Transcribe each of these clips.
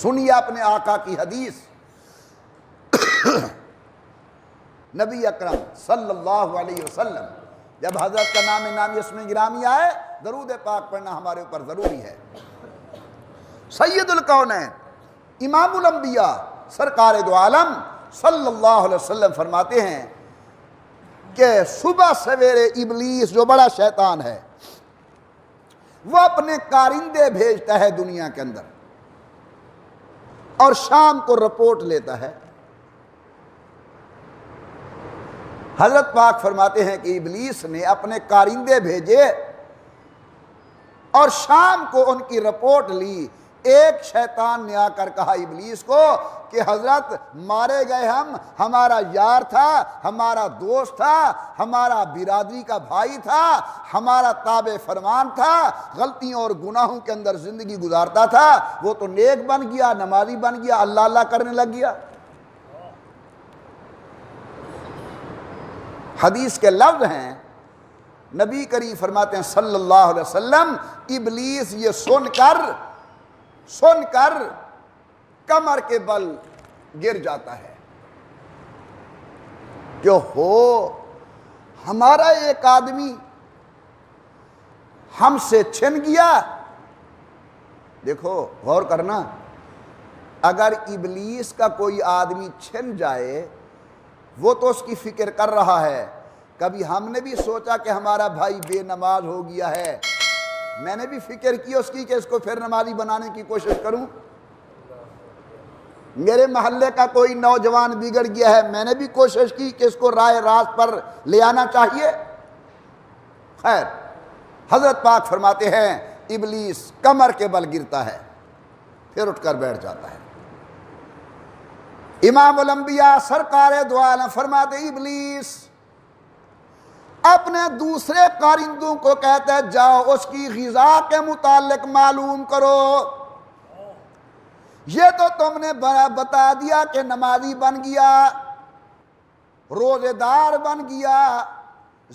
سنیے اپنے آقا کی حدیث۔ نبی اکرم صلی اللہ علیہ وسلم جب حضرت کا نام نامی اسم گرامی آئے درود پاک پڑھنا ہمارے اوپر ضروری ہے۔ سید الکونین امام الانبیاء سرکار دو عالم صلی اللہ علیہ وسلم فرماتے ہیں کہ صبح سویرے ابلیس جو بڑا شیطان ہے وہ اپنے کارندے بھیجتا ہے دنیا کے اندر اور شام کو رپورٹ لیتا ہے۔ حضرت پاک فرماتے ہیں کہ ابلیس نے اپنے کارندے بھیجے اور شام کو ان کی رپورٹ لی۔ ایک شیطان نے آ کر کہا ابلیس کو کہ حضرت مارے گئے ہمارا یار تھا، ہمارا دوست تھا، ہمارا برادری کا بھائی تھا، ہمارا تابع فرمان تھا، غلطیوں اور گناہوں کے اندر زندگی گزارتا تھا، وہ تو نیک بن گیا، نمازی بن گیا، اللہ اللہ کرنے لگ گیا۔ حدیث کے لفظ ہیں، نبی کریم فرماتے ہیں صلی اللہ علیہ وسلم ابلیس یہ سن کر کمر کے بل گر جاتا ہے کہ ہو ہمارا ایک آدمی ہم سے چھن گیا۔ دیکھو غور کرنا، اگر ابلیس کا کوئی آدمی چھن جائے وہ تو اس کی فکر کر رہا ہے۔ کبھی ہم نے بھی سوچا کہ ہمارا بھائی بے نماز ہو گیا ہے، میں نے بھی فکر کی اس کی کہ اس کو پھر نمازی بنانے کی کوشش کروں۔ میرے محلے کا کوئی نوجوان بگڑ گیا ہے، میں نے بھی کوشش کی کہ اس کو راہ راست پر لے آنا چاہیے۔ خیر، حضرت پاک فرماتے ہیں ابلیس کمر کے بل گرتا ہے، پھر اٹھ کر بیٹھ جاتا ہے۔ امام الانبیاء سرکار دو عالم فرماتے ابلیس اپنے دوسرے کارندوں کو کہتا ہے جاؤ اس کی غذا کے متعلق معلوم کرو۔ یہ تو تم نے بتا دیا کہ نمازی بن گیا، روزے دار بن گیا،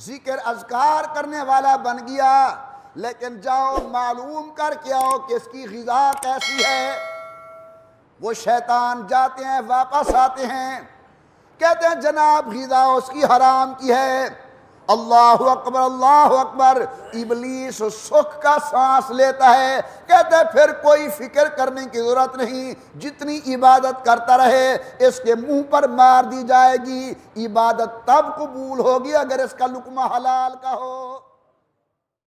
ذکر اذکار کرنے والا بن گیا، لیکن جاؤ معلوم کر کے آؤ کہ اس کی غذا کیسی ہے۔ وہ شیطان جاتے ہیں واپس آتے ہیں، کہتے ہیں جناب غذا اس کی حرام کی ہے۔ اللہ اکبر اللہ اکبر، ابلیس سکھ کا سانس لیتا ہے، کہتے ہیں پھر کوئی فکر کرنے کی ضرورت نہیں، جتنی عبادت کرتا رہے اس کے منہ پر مار دی جائے گی، عبادت تب قبول ہوگی اگر اس کا لقمہ حلال کا ہو۔